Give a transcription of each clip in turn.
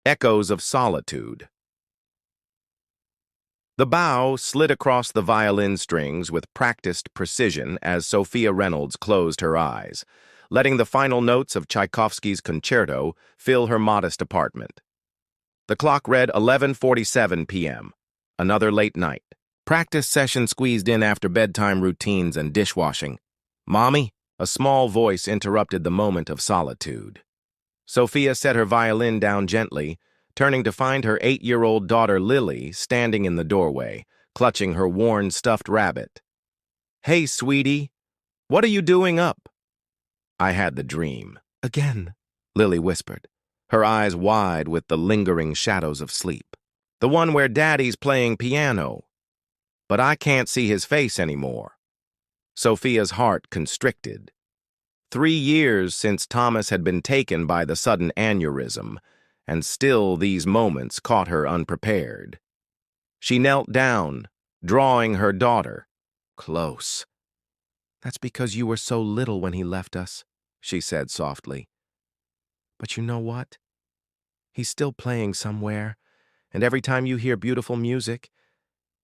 Echoes of Solitude. The bow slid across the violin strings with practiced precision as Sophia Reynolds closed her eyes, letting the final notes of Tchaikovsky's concerto fill her modest apartment. The clock read 11:47 p.m., another late night. Practice session squeezed in after bedtime routines and dishwashing. "Mommy?" A small voice interrupted the moment of solitude. Sophia set her violin down gently, turning to find her 8-year-old daughter Lily standing in the doorway, clutching her worn stuffed rabbit. "Hey, sweetie, what are you doing up?" "I had the dream." "Again," Lily whispered, her eyes wide with the lingering shadows of sleep. "The one where Daddy's playing piano. But I can't see his face anymore." Sophia's heart constricted. 3 years since Thomas had been taken by the sudden aneurysm, and still these moments caught her unprepared. She knelt down, drawing her daughter close. "That's because you were so little when he left us," she said softly. "But you know what? He's still playing somewhere, and every time you hear beautiful music,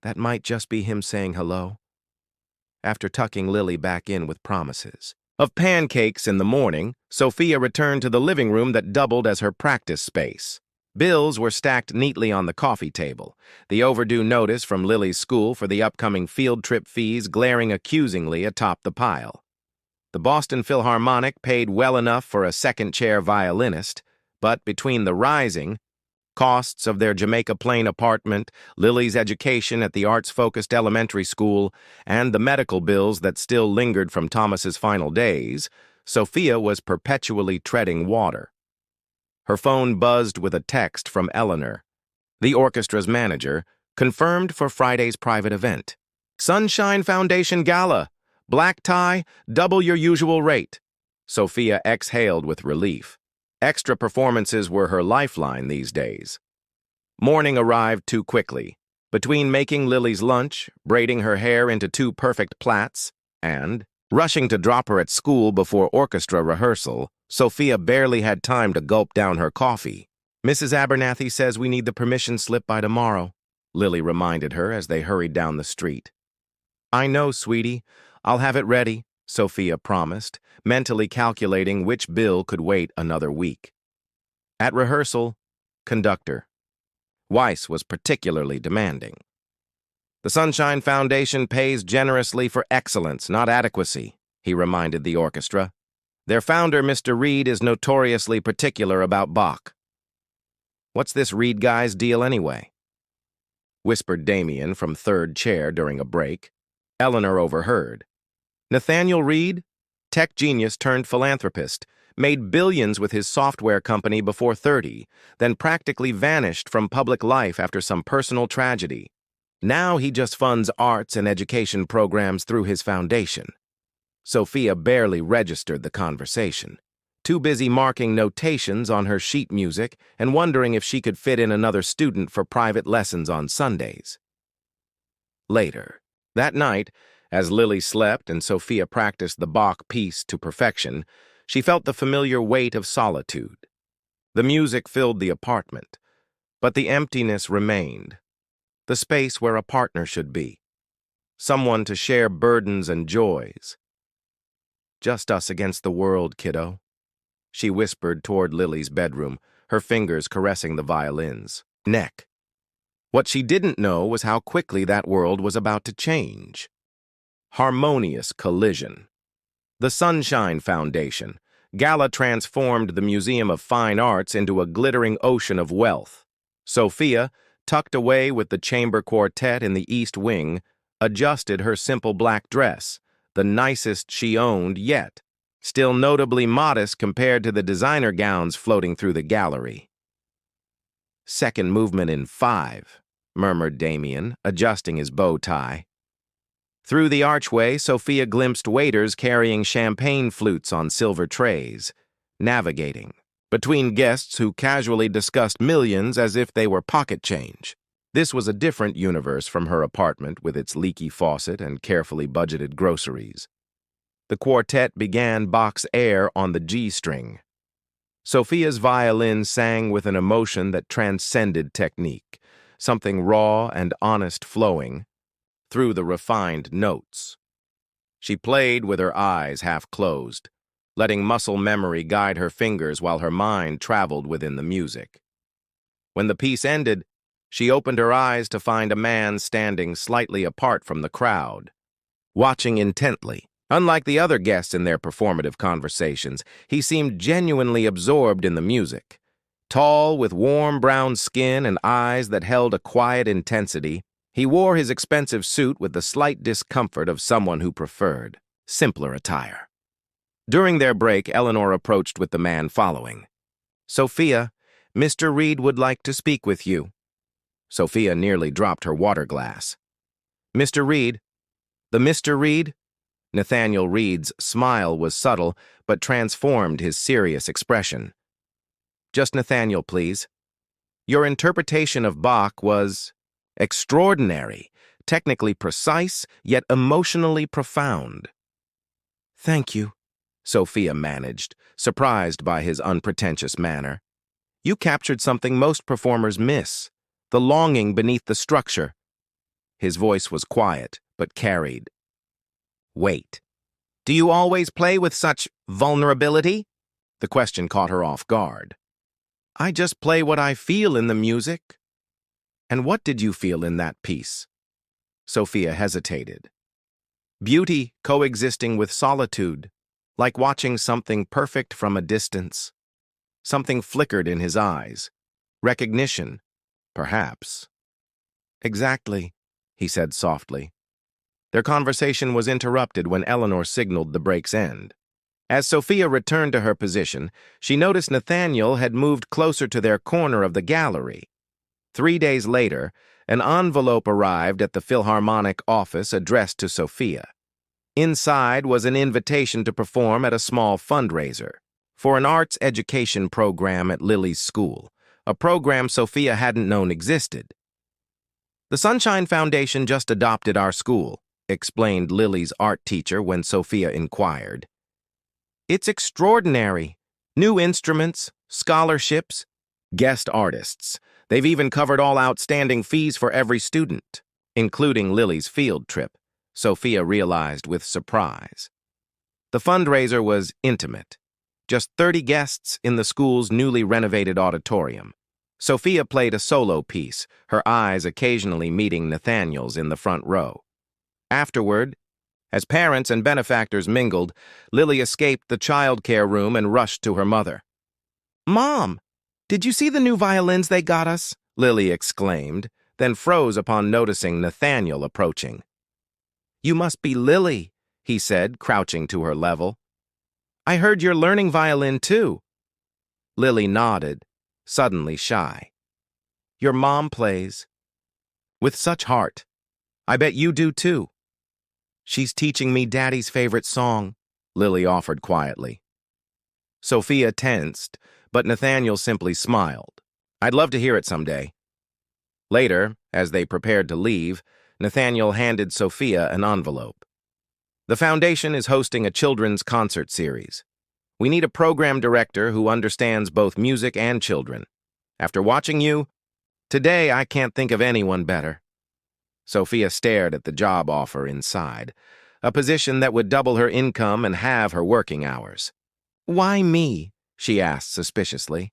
that might just be him saying hello." After tucking Lily back in with promises of pancakes in the morning, Sophia returned to the living room that doubled as her practice space. Bills were stacked neatly on the coffee table, the overdue notice from Lily's school for the upcoming field trip fees glaring accusingly atop the pile. The Boston Philharmonic paid well enough for a second-chair violinist, but between the rising costs of their Jamaica Plain apartment, Lily's education at the arts-focused elementary school, and the medical bills that still lingered from Thomas's final days, Sophia was perpetually treading water. Her phone buzzed with a text from Eleanor, the orchestra's manager, confirmed for Friday's private event. "Sunshine Foundation Gala. Black tie, double your usual rate." Sophia exhaled with relief. Extra performances were her lifeline these days. Morning arrived too quickly. Between making Lily's lunch, braiding her hair into 2 perfect plaits, and rushing to drop her at school before orchestra rehearsal, Sophia barely had time to gulp down her coffee. "Mrs. Abernathy says we need the permission slip by tomorrow," Lily reminded her as they hurried down the street. "I know, sweetie. I'll have it ready," Sophia promised, mentally calculating which bill could wait another week. At rehearsal, conductor Weiss was particularly demanding. "The Sunshine Foundation pays generously for excellence, not adequacy," he reminded the orchestra. "Their founder, Mr. Reed, is notoriously particular about Bach." "What's this Reed guy's deal anyway?" whispered Damien from third chair during a break. Eleanor overheard. "Nathaniel Reed, tech genius turned philanthropist, made billions with his software company before 30, then practically vanished from public life after some personal tragedy. Now he just funds arts and education programs through his foundation." Sophia barely registered the conversation, too busy marking notations on her sheet music and wondering if she could fit in another student for private lessons on Sundays. Later, that night, as Lily slept and Sophia practiced the Bach piece to perfection, she felt the familiar weight of solitude. The music filled the apartment, but the emptiness remained. The space where a partner should be. Someone to share burdens and joys. "Just us against the world, kiddo," she whispered toward Lily's bedroom, her fingers caressing the violin's neck. What she didn't know was how quickly that world was about to change. Harmonious collision. The Sunshine Foundation Gala transformed the Museum of Fine Arts into a glittering ocean of wealth. Sophia, tucked away with the chamber quartet in the East Wing, adjusted her simple black dress, the nicest she owned yet, still notably modest compared to the designer gowns floating through the gallery. "Second movement in 5, murmured Damien, adjusting his bow tie. Through the archway, Sophia glimpsed waiters carrying champagne flutes on silver trays, navigating between guests who casually discussed millions as if they were pocket change. This was a different universe from her apartment with its leaky faucet and carefully budgeted groceries. The quartet began Bach's air on the G string. Sophia's violin sang with an emotion that transcended technique, something raw and honest flowing through the refined notes. She played with her eyes half closed, letting muscle memory guide her fingers while her mind traveled within the music. When the piece ended, she opened her eyes to find a man standing slightly apart from the crowd, watching intently. Unlike the other guests in their performative conversations, he seemed genuinely absorbed in the music. Tall, with warm brown skin and eyes that held a quiet intensity, he wore his expensive suit with the slight discomfort of someone who preferred simpler attire. During their break, Eleanor approached with the man following. "Sophia, Mr. Reed would like to speak with you." Sophia nearly dropped her water glass. "Mr. Reed? The Mr. Reed?" Nathaniel Reed's smile was subtle, but transformed his serious expression. "Just Nathaniel, please. Your interpretation of Bach was extraordinary, technically precise, yet emotionally profound." "Thank you," Sophia managed, surprised by his unpretentious manner. "You captured something most performers miss, the longing beneath the structure." His voice was quiet, but carried. "Wait. Do you always play with such vulnerability?" The question caught her off guard. "I just play what I feel in the music." "And what did you feel in that piece?" Sophia hesitated. "Beauty coexisting with solitude, like watching something perfect from a distance." Something flickered in his eyes. Recognition, perhaps. "Exactly," he said softly. Their conversation was interrupted when Eleanor signaled the break's end. As Sophia returned to her position, she noticed Nathaniel had moved closer to their corner of the gallery. 3 days later, an envelope arrived at the Philharmonic office addressed to Sophia. Inside was an invitation to perform at a small fundraiser for an arts education program at Lily's school, a program Sophia hadn't known existed. "The Sunshine Foundation just adopted our school," explained Lily's art teacher when Sophia inquired. "It's extraordinary. New instruments, scholarships, guest artists. They've even covered all outstanding fees for every student, including Lily's field trip," Sophia realized with surprise. The fundraiser was intimate. Just 30 guests in the school's newly renovated auditorium. Sophia played a solo piece, her eyes occasionally meeting Nathaniel's in the front row. Afterward, as parents and benefactors mingled, Lily escaped the childcare room and rushed to her mother. "Mom, did you see the new violins they got us?" Lily exclaimed, then froze upon noticing Nathaniel approaching. "You must be Lily," he said, crouching to her level. "I heard you're learning violin too." Lily nodded, suddenly shy. "Your mom plays. With such heart. I bet you do too." "She's teaching me Daddy's favorite song," Lily offered quietly. Sophia tensed, but Nathaniel simply smiled. "I'd love to hear it someday." Later, as they prepared to leave, Nathaniel handed Sophia an envelope. "The foundation is hosting a children's concert series. We need a program director who understands both music and children. After watching you, today I can't think of anyone better." Sophia stared at the job offer inside, a position that would double her income and halve her working hours. "Why me?" she asked suspiciously.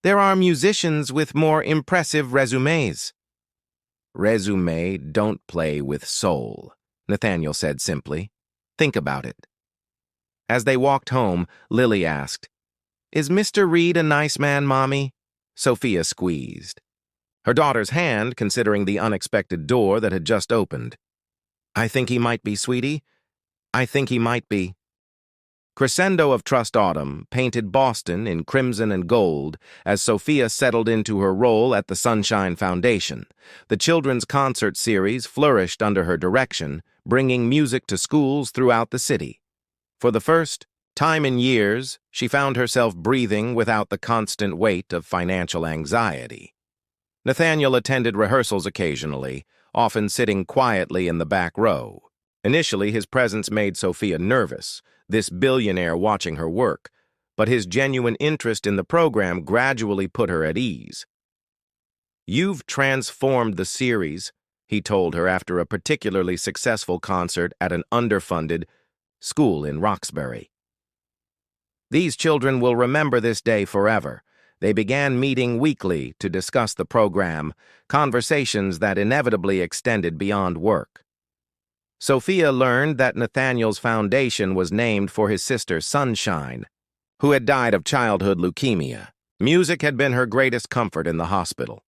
"There are musicians with more impressive resumes." "Resume don't play with soul," Nathaniel said simply. "Think about it." As they walked home, Lily asked, "Is Mr. Reed a nice man, Mommy?" Sophia squeezed her daughter's hand, considering the unexpected door that had just opened. "I think he might be, sweetie. I think he might be." Crescendo of Trust Autumn painted Boston in crimson and gold as Sophia settled into her role at the Sunshine Foundation. The children's concert series flourished under her direction, bringing music to schools throughout the city. For the first time in years, she found herself breathing without the constant weight of financial anxiety. Nathaniel attended rehearsals occasionally, often sitting quietly in the back row. Initially, his presence made Sophia nervous, this billionaire watching her work, but his genuine interest in the program gradually put her at ease. "You've transformed the series," he told her after a particularly successful concert at an underfunded school in Roxbury. "These children will remember this day forever." They began meeting weekly to discuss the program, conversations that inevitably extended beyond work. Sophia learned that Nathaniel's foundation was named for his sister Sunshine, who had died of childhood leukemia. Music had been her greatest comfort in the hospital.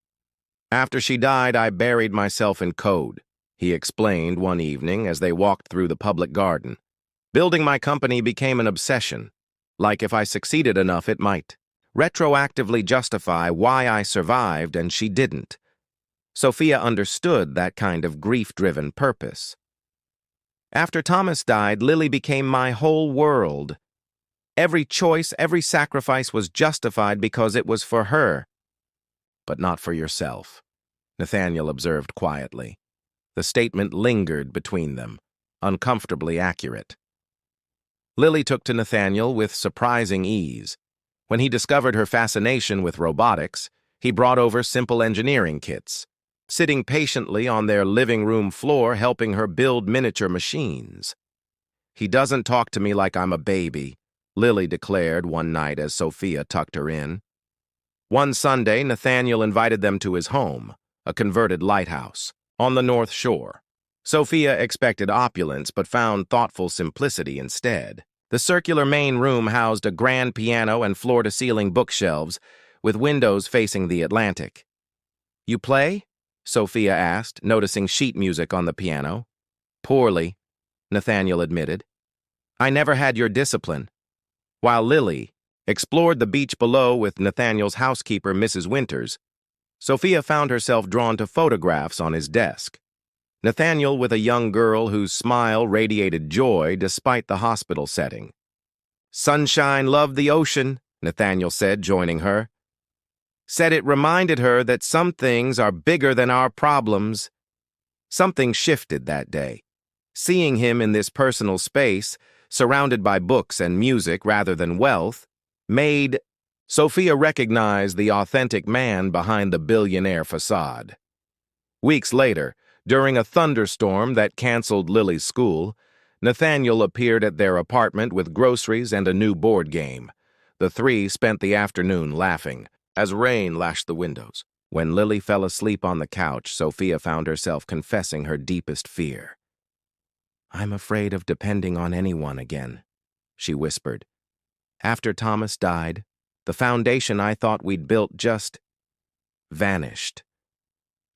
"After she died, I buried myself in code," he explained one evening as they walked through the public garden. "Building my company became an obsession, like if I succeeded enough it might retroactively justify why I survived and she didn't." Sophia understood that kind of grief-driven purpose. "After Thomas died, Lily became my whole world. Every choice, every sacrifice was justified because it was for her." "But not for yourself," Nathaniel observed quietly. The statement lingered between them, uncomfortably accurate. Lily took to Nathaniel with surprising ease. When he discovered her fascination with robotics, he brought over simple engineering kits, sitting patiently on their living room floor helping her build miniature machines. "He doesn't talk to me like I'm a baby," Lily declared one night as Sophia tucked her in. One Sunday, Nathaniel invited them to his home, a converted lighthouse, on the North Shore. Sophia expected opulence but found thoughtful simplicity instead. The circular main room housed a grand piano and floor-to-ceiling bookshelves, with windows facing the Atlantic. "You play?" Sophia asked, noticing sheet music on the piano. "Poorly," Nathaniel admitted. "I never had your discipline." While Lily explored the beach below with Nathaniel's housekeeper, Mrs. Winters, Sophia found herself drawn to photographs on his desk. Nathaniel with a young girl whose smile radiated joy despite the hospital setting. "Sunshine loved the ocean," Nathaniel said, joining her. "Said it reminded her that some things are bigger than our problems." Something shifted that day. Seeing him in this personal space, surrounded by books and music rather than wealth, made Sophia recognize the authentic man behind the billionaire facade. Weeks later, during a thunderstorm that canceled Lily's school, Nathaniel appeared at their apartment with groceries and a new board game. The three spent the afternoon laughing, as rain lashed the windows. When Lily fell asleep on the couch, Sophia found herself confessing her deepest fear. "I'm afraid of depending on anyone again," she whispered. "After Thomas died, the foundation I thought we'd built just vanished.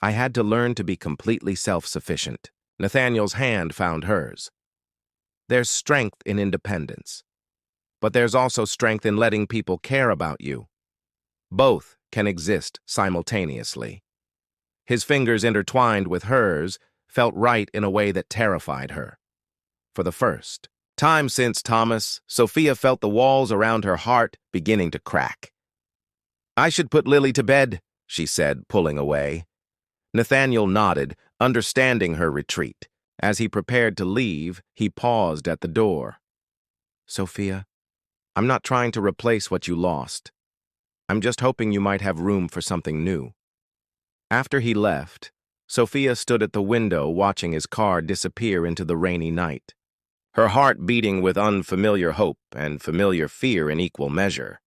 I had to learn to be completely self-sufficient." Nathaniel's hand found hers. "There's strength in independence, but there's also strength in letting people care about you. Both can exist simultaneously." His fingers intertwined with hers felt right in a way that terrified her. For the first time since Thomas, Sophia felt the walls around her heart beginning to crack. "I should put Lily to bed," she said, pulling away. Nathaniel nodded, understanding her retreat. As he prepared to leave, he paused at the door. "Sophia, I'm not trying to replace what you lost. I'm just hoping you might have room for something new." After he left, Sophia stood at the window watching his car disappear into the rainy night, her heart beating with unfamiliar hope and familiar fear in equal measure.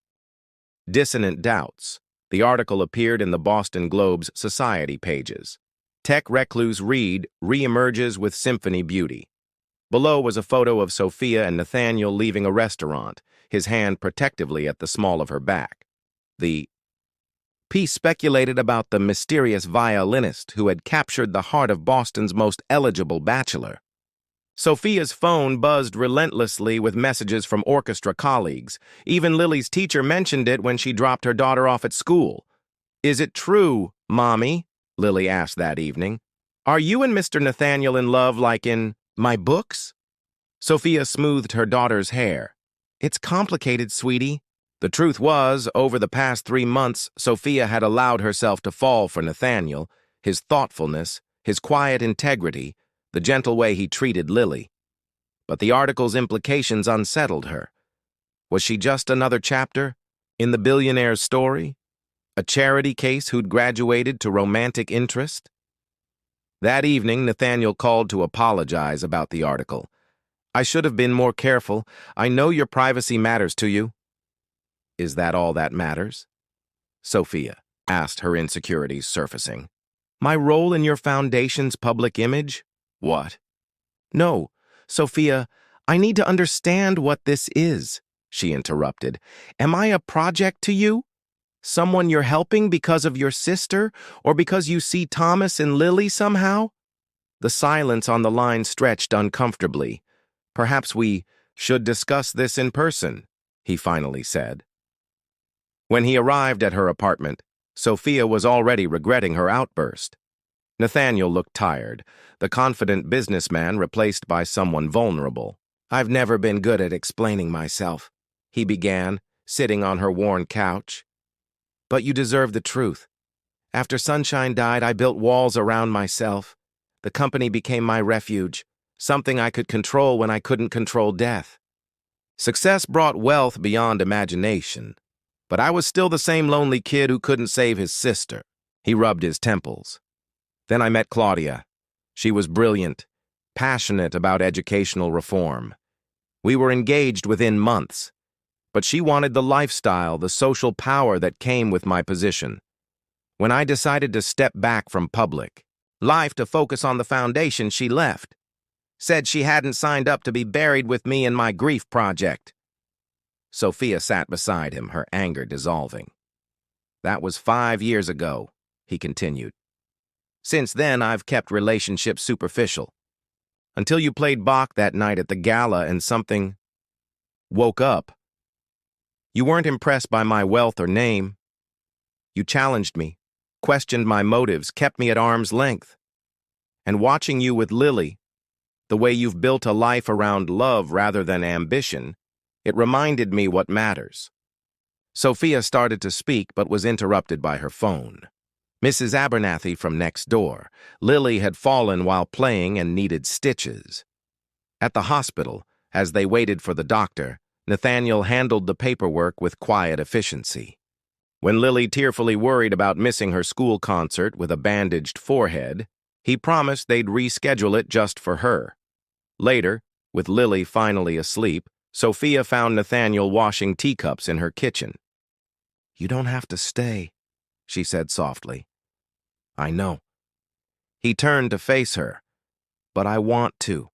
Dissonant Doubts. The article appeared in the Boston Globe's Society pages. Tech recluse Reed reemerges with symphony beauty. Below was a photo of Sophia and Nathaniel leaving a restaurant, his hand protectively at the small of her back. The piece speculated about the mysterious violinist who had captured the heart of Boston's most eligible bachelor. Sophia's phone buzzed relentlessly with messages from orchestra colleagues. Even Lily's teacher mentioned it when she dropped her daughter off at school. "Is it true, Mommy?" Lily asked that evening. "Are you and Mr. Nathaniel in love like in my books?" Sophia smoothed her daughter's hair. "It's complicated, sweetie." The truth was, over the past 3 months, Sophia had allowed herself to fall for Nathaniel, his thoughtfulness, his quiet integrity, the gentle way he treated Lily. But the article's implications unsettled her. Was she just another chapter in the billionaire's story? A charity case who'd graduated to romantic interest? That evening, Nathaniel called to apologize about the article. I should have been more careful. I know your privacy matters to you. Is that all that matters? Sophia asked, her insecurities surfacing. My role in your foundation's public image? What? No, Sophia, I need to understand what this is, she interrupted. Am I a project to you? Someone you're helping because of your sister, or because you see Thomas and Lily somehow? The silence on the line stretched uncomfortably. Perhaps we should discuss this in person, he finally said. When he arrived at her apartment, Sophia was already regretting her outburst. Nathaniel looked tired, the confident businessman replaced by someone vulnerable. I've never been good at explaining myself, he began, sitting on her worn couch. But you deserve the truth. After Sunshine died, I built walls around myself. The company became my refuge, something I could control when I couldn't control death. Success brought wealth beyond imagination, but I was still the same lonely kid who couldn't save his sister. He rubbed his temples. Then I met Claudia. She was brilliant, passionate about educational reform. We were engaged within months, but she wanted the lifestyle, the social power that came with my position. When I decided to step back from public life to focus on the foundation, she left. Said she hadn't signed up to be buried with me in my grief project. Sophia sat beside him, her anger dissolving. That was 5 years ago, he continued. Since then, I've kept relationships superficial. Until you played Bach that night at the gala and something woke up. You weren't impressed by my wealth or name. You challenged me, questioned my motives, kept me at arm's length. And watching you with Lily, the way you've built a life around love rather than ambition, it reminded me what matters. Sophia started to speak but was interrupted by her phone. Mrs. Abernathy from next door. Lily had fallen while playing and needed stitches. At the hospital, as they waited for the doctor, Nathaniel handled the paperwork with quiet efficiency. When Lily tearfully worried about missing her school concert with a bandaged forehead, he promised they'd reschedule it just for her. Later, with Lily finally asleep, Sophia found Nathaniel washing teacups in her kitchen. You don't have to stay, she said softly. I know. He turned to face her. But I want to.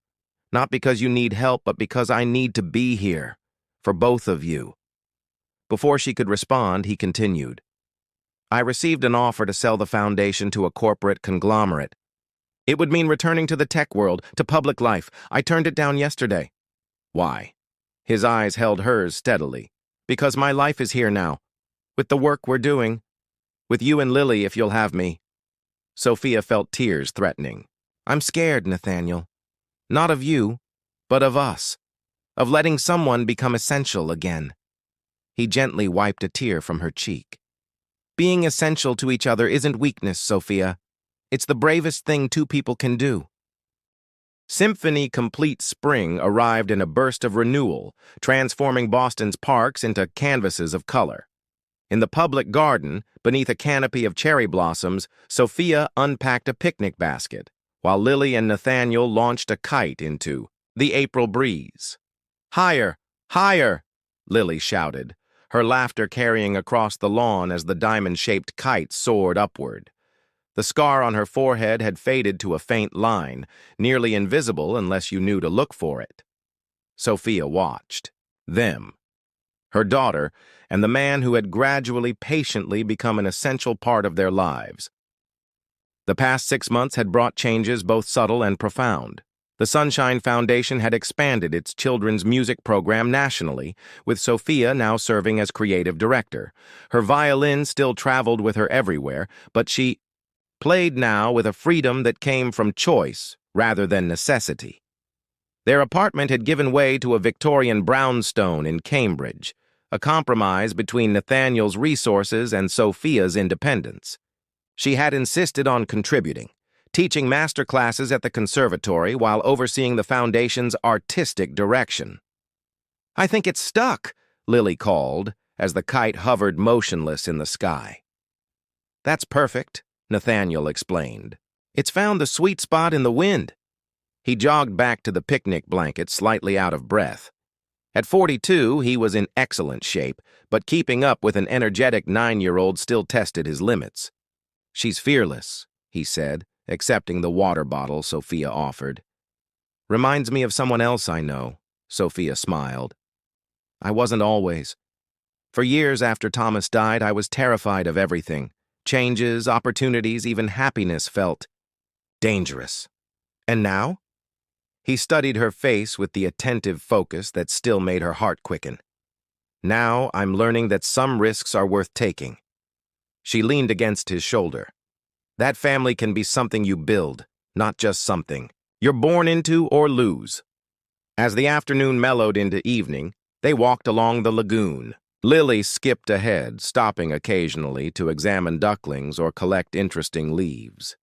Not because you need help, but because I need to be here. For both of you. Before she could respond, he continued. I received an offer to sell the foundation to a corporate conglomerate. It would mean returning to the tech world, to public life. I turned it down yesterday. Why? His eyes held hers steadily. Because my life is here now. With the work we're doing. With you and Lily, if you'll have me. Sophia felt tears threatening. I'm scared, Nathaniel. Not of you, but of us. Of letting someone become essential again. He gently wiped a tear from her cheek. Being essential to each other isn't weakness, Sophia. It's the bravest thing two people can do. Symphony Complete Spring arrived in a burst of renewal, transforming Boston's parks into canvases of color. In the public garden, beneath a canopy of cherry blossoms, Sophia unpacked a picnic basket, while Lily and Nathaniel launched a kite into the April breeze. Higher, higher, Lily shouted, her laughter carrying across the lawn as the diamond-shaped kite soared upward. The scar on her forehead had faded to a faint line, nearly invisible unless you knew to look for it. Sophia watched. Them. Her daughter, and the man who had gradually, patiently become an essential part of their lives. The past 6 months had brought changes both subtle and profound. The Sunshine Foundation had expanded its children's music program nationally, with Sophia now serving as creative director. Her violin still traveled with her everywhere, but she played now with a freedom that came from choice rather than necessity. Their apartment had given way to a Victorian brownstone in Cambridge, a compromise between Nathaniel's resources and Sophia's independence. She had insisted on contributing, teaching master classes at the conservatory while overseeing the foundation's artistic direction. I think it's stuck, Lily called, as the kite hovered motionless in the sky. That's perfect, Nathaniel explained. It's found the sweet spot in the wind. He jogged back to the picnic blanket, slightly out of breath. At 42, he was in excellent shape, but keeping up with an energetic 9-year-old still tested his limits. She's fearless, he said, accepting the water bottle Sophia offered. Reminds me of someone else I know, Sophia smiled. I wasn't always. For years after Thomas died, I was terrified of everything. Changes, opportunities, even happiness felt dangerous. And now? He studied her face with the attentive focus that still made her heart quicken. Now I'm learning that some risks are worth taking. She leaned against his shoulder. That family can be something you build, not just something you're born into or lose. As the afternoon mellowed into evening, they walked along the lagoon. Lily skipped ahead, stopping occasionally to examine ducklings or collect interesting leaves.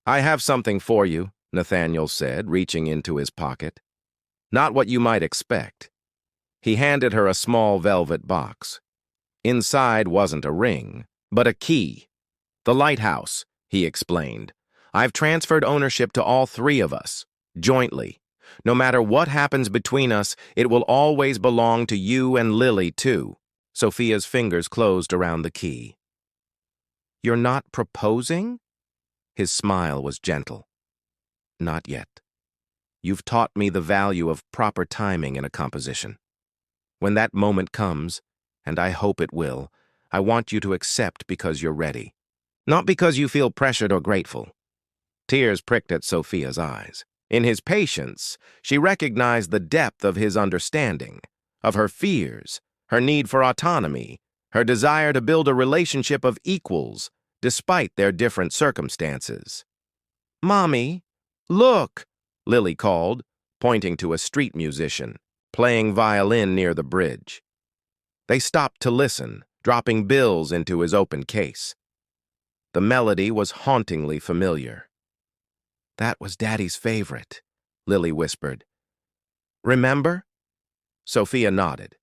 I have something for you, Nathaniel said, reaching into his pocket. Not what you might expect. He handed her a small velvet box. Inside wasn't a ring, but a key. The lighthouse, he explained. I've transferred ownership to all three of us, jointly. No matter what happens between us, it will always belong to you and Lily, too. Sophia's fingers closed around the key. You're not proposing? His smile was gentle. Not yet. You've taught me the value of proper timing in a composition. When that moment comes, and I hope it will, I want you to accept because you're ready. Not because you feel pressured or grateful. Tears pricked at Sophia's eyes. In his patience, she recognized the depth of his understanding, of her fears, her need for autonomy, her desire to build a relationship of equals, despite their different circumstances. Mommy, look, Lily called, pointing to a street musician, playing violin near the bridge. They stopped to listen, dropping bills into his open case. The melody was hauntingly familiar. That was Daddy's favorite, Lily whispered. Remember? Sophia nodded,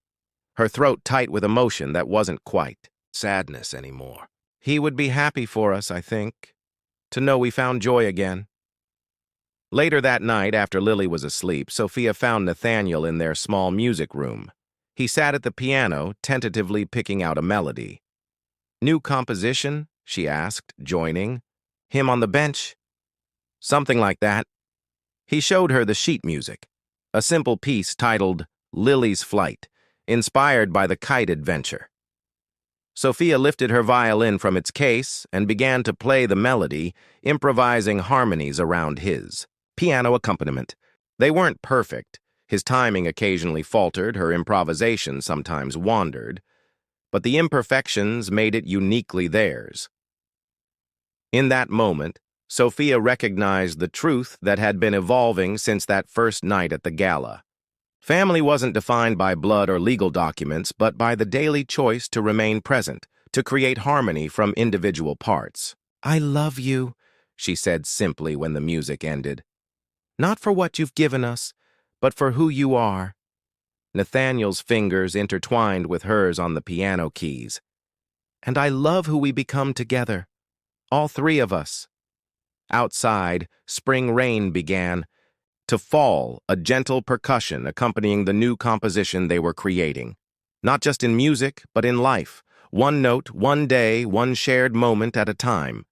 her throat tight with emotion that wasn't quite sadness anymore. He would be happy for us, I think, to know we found joy again. Later that night, after Lily was asleep, Sophia found Nathaniel in their small music room. He sat at the piano, tentatively picking out a melody. New composition? She asked, joining. Him on the bench? Something like that. He showed her the sheet music, a simple piece titled Lily's Flight, inspired by the kite adventure. Sophia lifted her violin from its case and began to play the melody, improvising harmonies around his piano accompaniment. They weren't perfect. His timing occasionally faltered, her improvisation sometimes wandered, but the imperfections made it uniquely theirs. In that moment, Sophia recognized the truth that had been evolving since that first night at the gala. Family wasn't defined by blood or legal documents, but by the daily choice to remain present, to create harmony from individual parts. I love you, she said simply when the music ended. Not for what you've given us, but for who you are. Nathaniel's fingers intertwined with hers on the piano keys. And I love who we become together, all three of us. Outside, spring rain began to fall, a gentle percussion accompanying the new composition they were creating. Not just in music, but in life. One note, one day, one shared moment at a time.